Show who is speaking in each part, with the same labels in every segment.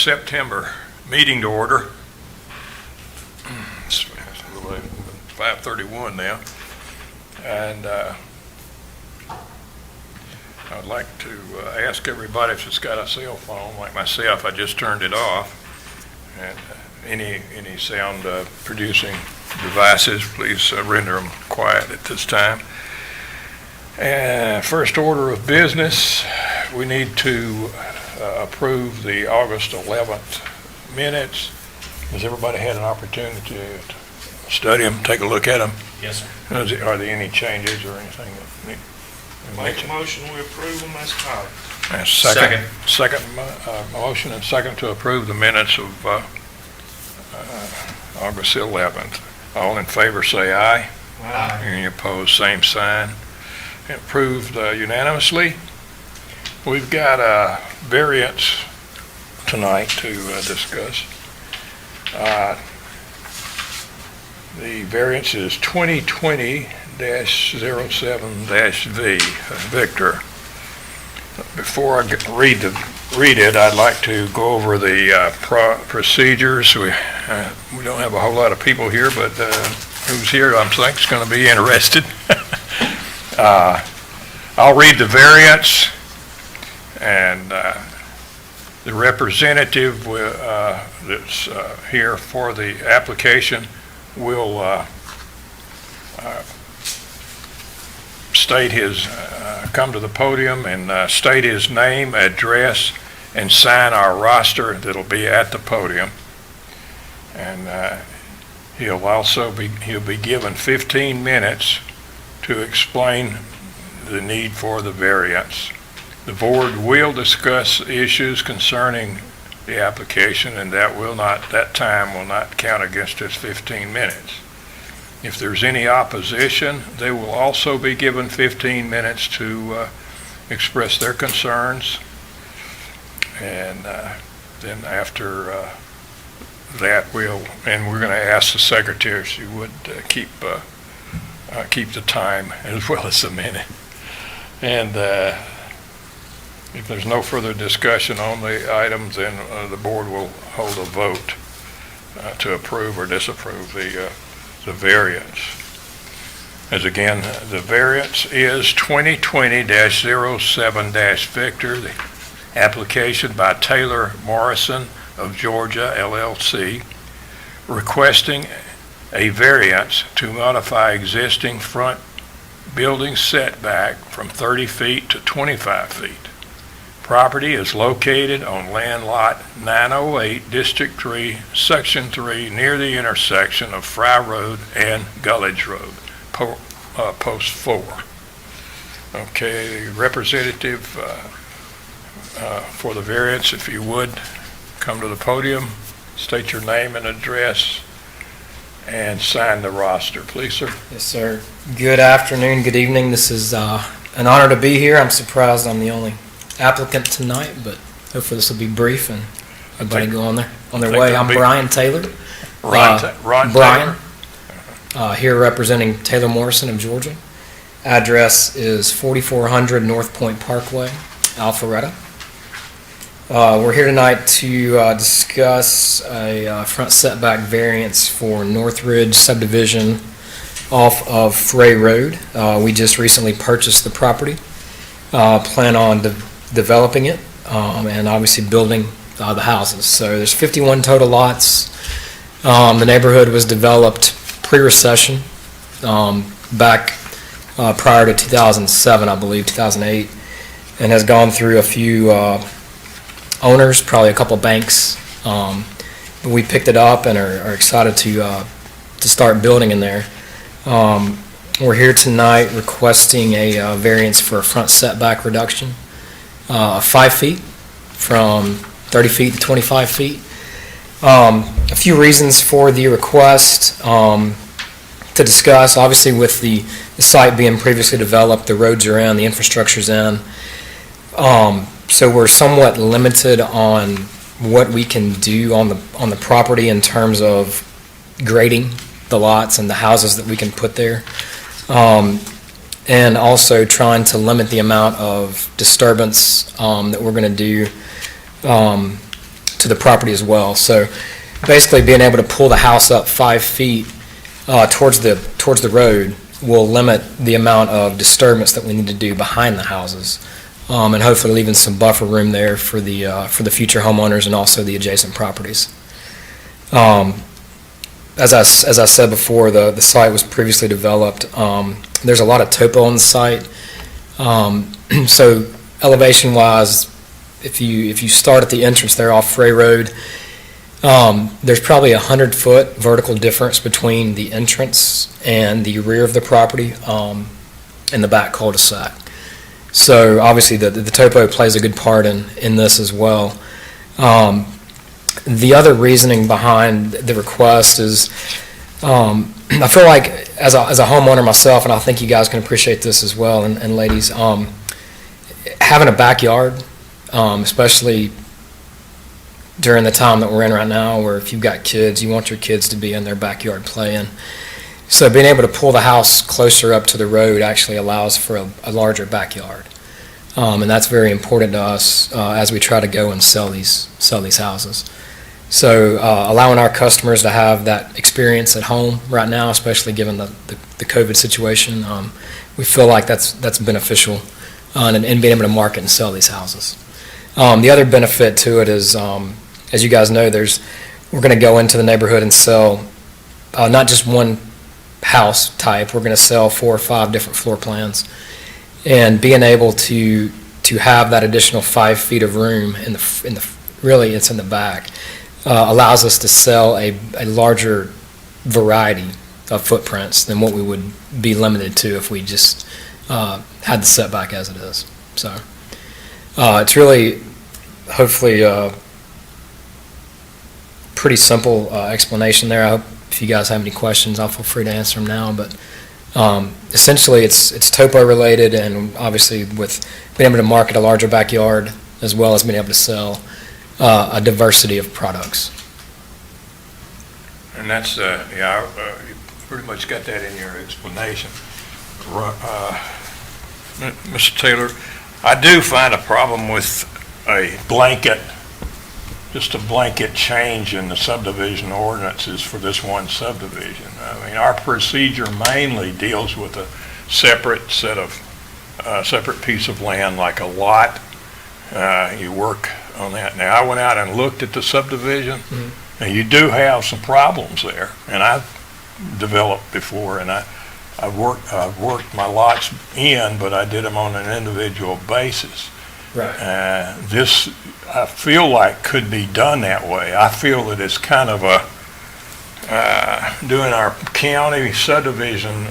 Speaker 1: September meeting to order. It's 5:31 now, and I'd like to ask everybody if it's got a cell phone, like myself. I just turned it off, and any sound producing devices, please render them quiet at this time. And first order of business, we need to approve the August 11th minutes. Has everybody had an opportunity to study them, take a look at them?
Speaker 2: Yes, sir.
Speaker 1: Are there any changes or anything that need
Speaker 2: Make a motion, we approve them as follows.
Speaker 1: Second motion and second to approve the minutes of August 11th. All in favor say aye.
Speaker 2: Aye.
Speaker 1: Any opposed, same sign. Approved unanimously. We've got a variance tonight to discuss. The variance is 2020-07-V, Victor. Before I read it, I'd like to go over the procedures. We don't have a whole lot of people here, but who's here I think is going to be interested. I'll read the variance, and the representative that's here for the application will state his, come to the podium and state his name, address, and sign our roster that'll be at the podium. And he'll be given 15 minutes to explain the need for the variance. The board will discuss issues concerning the application, and that time will not count against his 15 minutes. If there's any opposition, they will also be given 15 minutes to express their concerns. And then after that, we're going to ask the secretary if she would keep the time as well as the minute. And if there's no further discussion on the items, then the board will hold a vote to approve or disapprove the variance. As again, the variance is 2020-07-Victor, the application by Taylor Morrison of Georgia, LLC, requesting a variance to modify existing front building setback from 30 feet to 25 feet. Property is located on land lot 908, District 3, Section 3, near the intersection of Fry Road and Gulledge Road, Post 4. Okay, representative for the variance, if you would, come to the podium, state your name and address, and sign the roster, please, sir.
Speaker 3: Yes, sir. Good afternoon, good evening. This is an honor to be here. I'm surprised I'm the only applicant tonight, but hopefully this will be brief and everybody go on their way. I'm Brian Taylor.
Speaker 1: Ron
Speaker 3: Brian, here representing Taylor Morrison of Georgia. Address is 4400 North Point Parkway, Alpharetta. We're here tonight to discuss a front setback variance for Northridge subdivision off of Frey Road. We just recently purchased the property, plan on developing it, and obviously building the houses. So there's 51 total lots. The neighborhood was developed pre-recession, back prior to 2007, I believe, 2008, and has gone through a few owners, probably a couple banks. But we picked it up and are excited to start building in there. We're here tonight requesting a variance for a front setback reduction of 5 feet from 30 feet to 25 feet. A few reasons for the request to discuss. Obviously, with the site being previously developed, the roads are in, the infrastructure's in. So we're somewhat limited on what we can do on the property in terms of grading the lots and the houses that we can put there. And also trying to limit the amount of disturbance that we're going to do to to the property as well. So basically, being able to pull the house up 5 feet towards the road will limit the amount of disturbance that we need to do behind the houses, and hopefully leaving some buffer room there for the future homeowners and also the adjacent properties. As I said before, the site was previously developed. There's a lot of topo on the site. So elevation-wise, if you start at the entrance there off Frey Road, there's probably 100-foot vertical difference between the entrance and the rear of the property in the back cul-de-sac. So obviously the topo plays a good part in this as well. The other reasoning behind the request is I feel like as a homeowner myself, and I think you guys can appreciate this as well, and ladies, having a backyard, especially during the time that we're in right now, where if you've got kids, you want your kids to be in their backyard playing. So being able to pull the house closer up to the road actually allows for a larger backyard. And that's very important to us as we try to go and sell these houses. So allowing our customers to have that experience at home right now, especially given the COVID situation, we feel like that's beneficial in being able to market and sell these houses. The other benefit to it is, as you guys know, we're going to go into the neighborhood and sell not just one house type. We're going to sell 4 or 5 different floor plans, and being able to have that additional 5 feet of room really it's in the back allows us to sell a larger variety of footprints than what we would be limited to if we just had the setback as it is. So it's really hopefully pretty simple explanation there. I hope if you guys have any questions, I'll feel free to answer them now. But essentially, it's topo related, and obviously with being able to market a larger backyard as well as being able to sell a diversity of products.
Speaker 1: And that's, you pretty much got that in your explanation. Mr. Taylor, I do find a problem with just a blanket change in the subdivision ordinances for this one subdivision. I mean, our procedure mainly deals with a separate piece of land, like a lot. You work on that. Now, I went out and looked at the subdivision, and you do have some problems there. And I've developed before, and I've worked my lots in, but I did them on an individual basis.
Speaker 3: Right.
Speaker 1: This, I feel like, could be done that way. I feel that it's kind of doing our county subdivision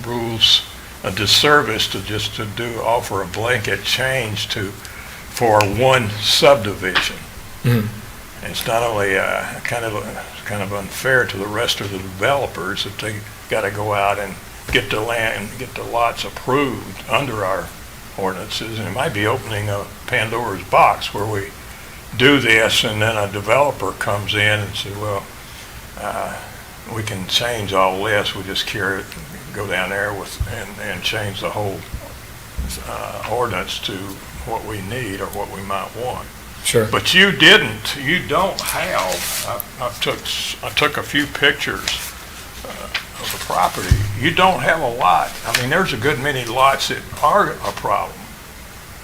Speaker 1: rules a disservice to offer a blanket change for one subdivision. It's not only kind of unfair to the rest of the developers that they got to go out and get the land and get the lots approved under our ordinances, and it might be opening a Pandora's box where we do this and then a developer comes in and says, well, we can change all this, we just go down there and change the whole ordinance to what we need or what we might want.
Speaker 3: Sure.
Speaker 1: But you don't have, I took a few pictures of the property. You don't have a lot. I mean, there's a good many lots that are a problem.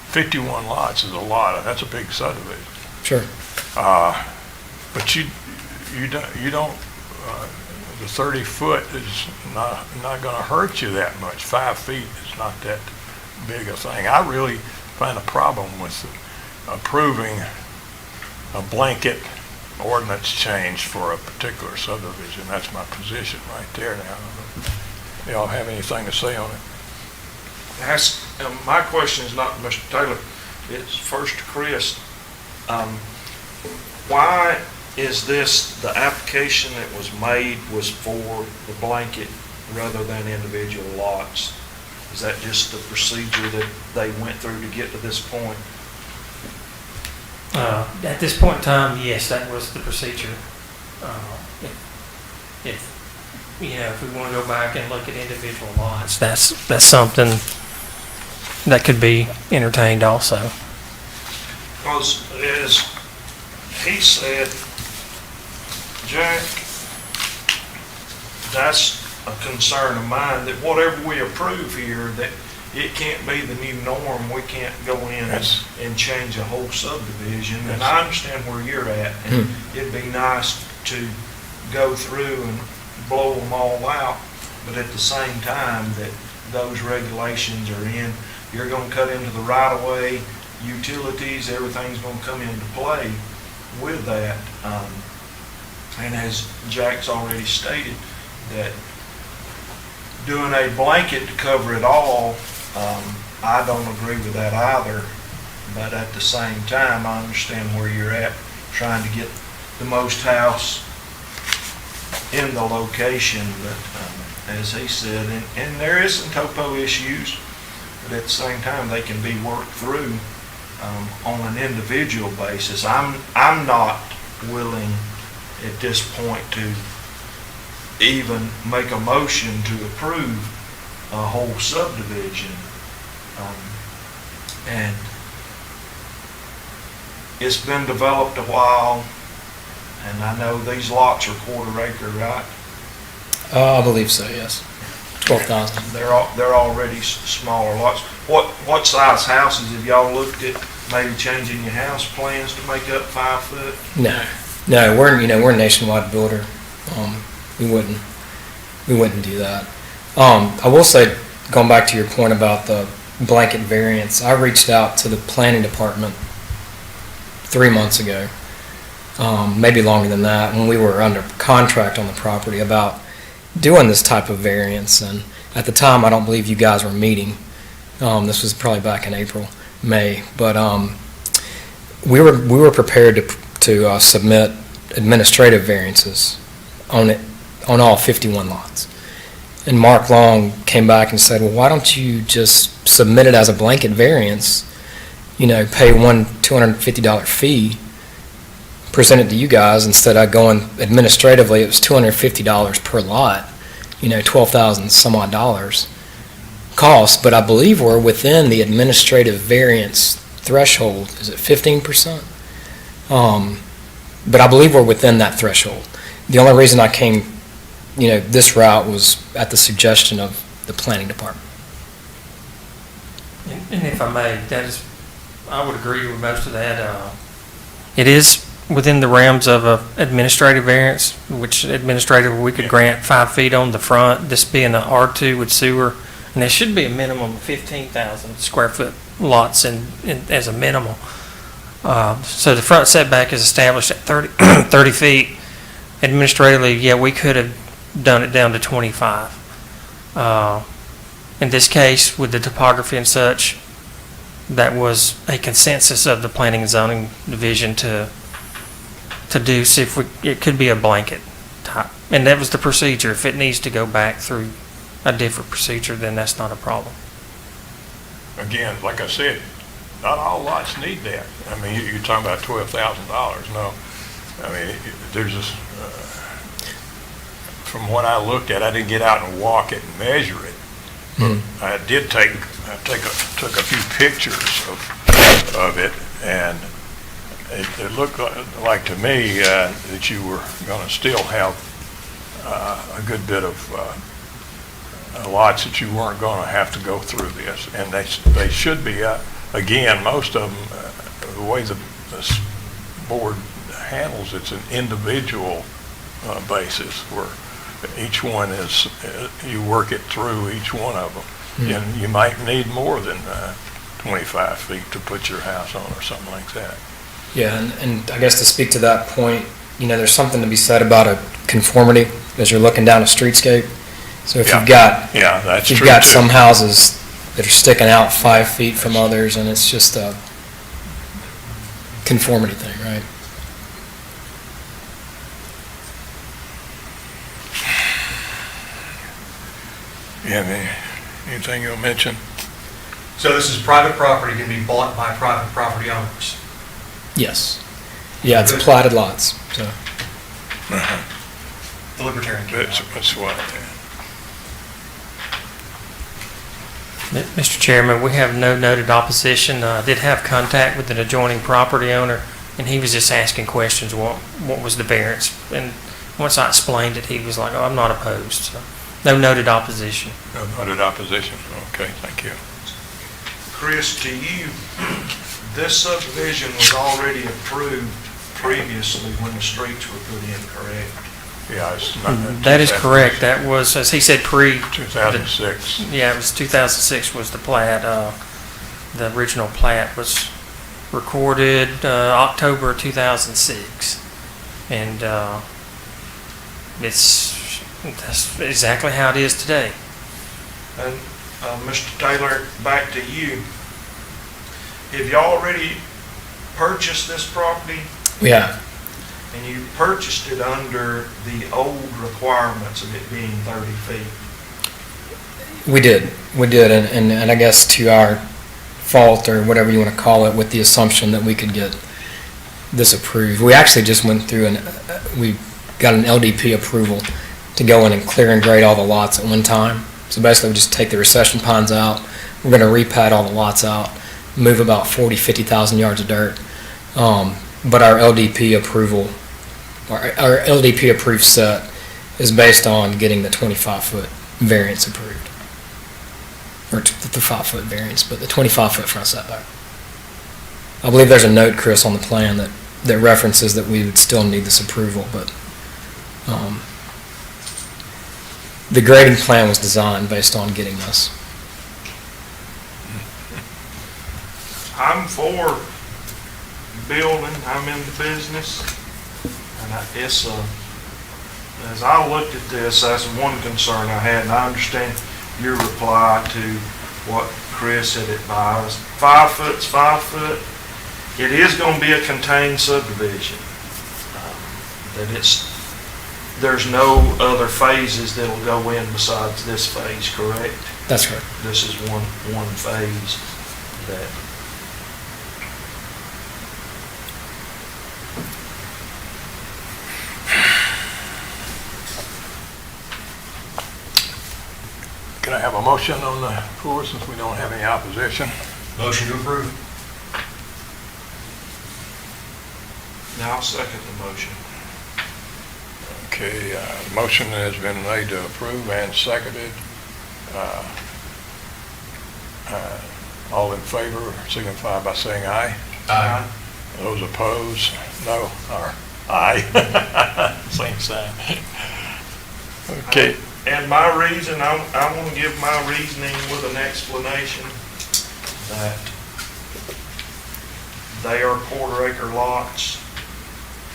Speaker 1: 51 lots is a lot. That's a big subdivision.
Speaker 3: Sure.
Speaker 1: But you don't. The 30 foot is not going to hurt you that much. 5 feet is not that big a thing. I really find a problem with approving a blanket ordinance change for a particular subdivision. That's my position right there now. Y'all have anything to say on it?
Speaker 2: My question is not to Mr. Taylor, it's first to Chris. Why is this, the application that was made was for the blanket rather than individual lots? Is that just the procedure that they went through to get to this point?
Speaker 4: At this point in time, yes, that was the procedure. If we want to go back and look at individual lots, that's something that could be entertained also.
Speaker 2: Because as he said, Jack, that's a concern of mine, that whatever we approve here, that it can't be the new norm. We can't go in and change a whole subdivision. And I understand where you're at. And it'd be nice to go through and blow them all out, but at the same time that those regulations are in, you're gonna cut into the right-of-way, utilities, everything's gonna come into play with that. And as Jack's already stated, that doing a blanket to cover it all, I don't agree with that either. But at the same time, I understand where you're at, trying to get the most house in the location. But as he said, and there is some topo issues, but at the same time, they can be worked through on an individual basis. I'm not willing at this point to even make a motion to approve a whole subdivision. And it's been developed a while, and I know these lots are quarter acre, right?
Speaker 3: I believe so, yes. 12,000.
Speaker 2: They're already smaller lots. What size houses have y'all looked at, maybe changing your house plans to make up 5 foot?
Speaker 3: No, we're a nationwide builder. We wouldn't do that. I will say, going back to your point about the blanket variance, I reached out to the planning department 3 months ago, maybe longer than that, when we were under contract on the property about doing this type of variance. And at the time, I don't believe you guys were meeting. This was probably back in April, May, but we were prepared to submit administrative variances on all 51 lots. And Mark Long came back and said, well, why don't you just submit it as a blanket variance, pay one $250 fee, present it to you guys, instead of going administratively. It was $250 per lot, 12,000 some odd dollars cost. But I believe we're within the administrative variance threshold. Is it 15%? But I believe we're within that threshold. The only reason I came this route was at the suggestion of the planning department.
Speaker 4: And if I may, I would agree with most of that. It is within the realms of a administrative variance, which administrative we could grant 5 feet on the front, this being an R2 with sewer, and there should be a minimum of 15,000 square foot lots as a minimum. So the front setback is established at 30 feet. Administratively, yeah, we could have done it down to 25. In this case, with the topography and such, that was a consensus of the Planning and Zoning Division to do, see if it could be a blanket type. And that was the procedure. If it needs to go back through a different procedure, then that's not a problem.
Speaker 1: Again, like I said, not all lots need that. I mean, you're talking about $12,000. No, I mean, there's this, from what I looked at, I didn't get out and walk it and measure it. I did took a few pictures of it, and it looked like to me that you were going to still have a good bit of lots that you weren't going to have to go through this, and they should be. Again, most of them, the way the board handles it's an individual basis where each one is, you work it through each one of them. And you might need more than 25 feet to put your house on or something like that.
Speaker 3: Yeah, and I guess to speak to that point, there's something to be said about a conformity as you're looking down a streetscape. So if you've got some houses that are sticking out 5 feet from others, and it's just a conformity thing, right?
Speaker 1: Yeah, anything you'll mention?
Speaker 5: So this is private property, can be bought by private property owners.
Speaker 3: Yes. Yeah, it's platted lots. So
Speaker 5: The Libertarian.
Speaker 1: That's what.
Speaker 4: Mr. Chairman, we have no noted opposition. I did have contact with an adjoining property owner, and he was just asking questions, what was the variance? And once I explained it, he was like, oh, I'm not opposed. So, no noted opposition.
Speaker 1: No voted opposition. Okay, thank you.
Speaker 2: Chris, to you, this subdivision was already approved previously when the streets were put in, correct?
Speaker 1: Yeah, it's not.
Speaker 4: That is correct. That was, as he said,
Speaker 1: 2006.
Speaker 4: Yeah, it was 2006 was the plat. The original plat was recorded October 2006. And that's exactly how it is today.
Speaker 2: And Mr. Taylor, back to you. Have you already purchased this property?
Speaker 3: We have.
Speaker 2: And you purchased it under the old requirements of it being 30 feet?
Speaker 3: We did, and I guess to our fault, or whatever you want to call it, with the assumption that we could get this approved. We actually just went through and we got an LDP approval to go in and clear and grade all the lots at one time. So basically, we just take the recession ponds out, we're going to repad all the lots out, move about 50,000 yards of dirt. But our LDP approval, our LDP approved set is based on getting the 25-foot variance approved. Or the 5-foot variance, but the 25-foot front setback. I believe there's a note, Chris, on the plan that references that we would still need this approval, but the grading plan was designed based on getting this.
Speaker 2: I'm for building, I'm in the business, and as I looked at this, that's one concern I had, and I understand your reply to what Chris had advised. 5 foot's 5 foot. It is going to be a contained subdivision. There's no other phases that'll go in besides this phase, correct?
Speaker 3: That's correct.
Speaker 2: This is one phase that.
Speaker 1: Can I have a motion on the floor since we don't have any opposition?
Speaker 5: Motion to approve.
Speaker 2: Now I'll second the motion.
Speaker 1: Okay, motion has been made to approve and seconded. All in favor signify by saying aye.
Speaker 5: Aye.
Speaker 1: Those opposed, no, or aye. Same sign. Okay.
Speaker 2: And my reason, I want to give my reasoning with an explanation that they are quarter-acre lots,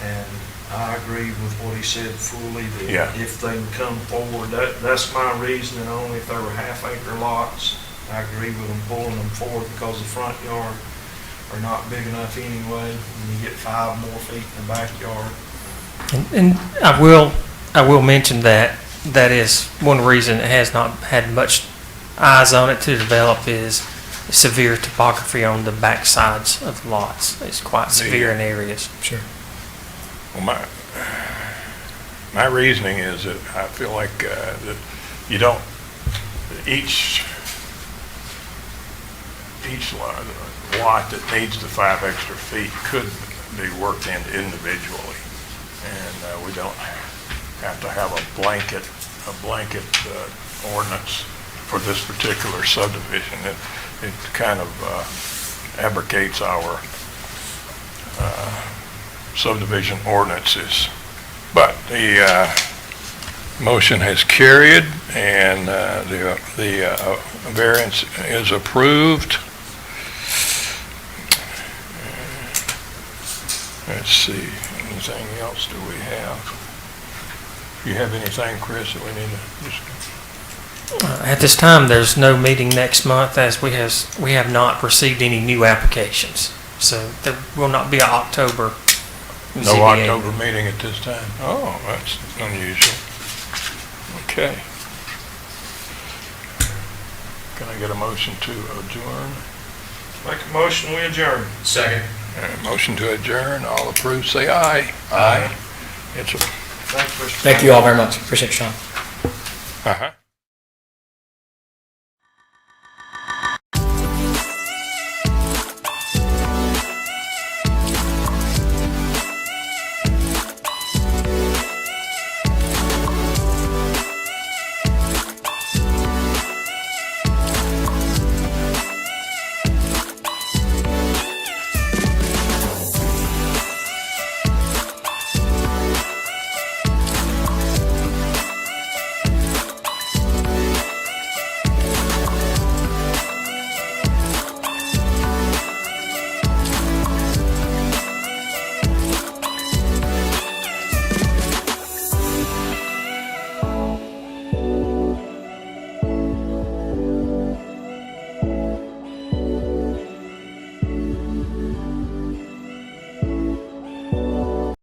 Speaker 2: and I agree with what he said fully,
Speaker 1: Yeah.
Speaker 2: that if they can come forward, that's my reasoning, only if they were half-acre lots. I agree with them pulling them forward because the front yard are not big enough anyway, and you get 5 more feet in the backyard.
Speaker 4: And I will mention that is one reason it has not had much eyes on it to develop is severe topography on the back sides of the lots. It's quite severe in areas.
Speaker 3: Sure.
Speaker 1: Well, my reasoning is that I feel like that you don't, each lot that needs the 5 extra feet could be worked in individually. And we don't have to have a blanket ordinance for this particular subdivision. It kind of abrogates our subdivision ordinances. But the motion has carried, and the variance is approved. Let's see, anything else do we have? Do you have anything, Chris, that we need to just...
Speaker 4: At this time, there's no meeting next month as we have not received any new applications. So there will not be an October
Speaker 1: No
Speaker 4: ZBA.
Speaker 1: October meeting at this time? Oh, that's unusual. Okay. Can I get a motion to adjourn?
Speaker 2: Make a motion, we adjourn.
Speaker 5: Second.
Speaker 1: Motion to adjourn, all approved, say aye. Aye. It's a...
Speaker 2: Thank you, Mr.
Speaker 3: Thank you all very much. Appreciate your time.
Speaker 1: Uh-huh.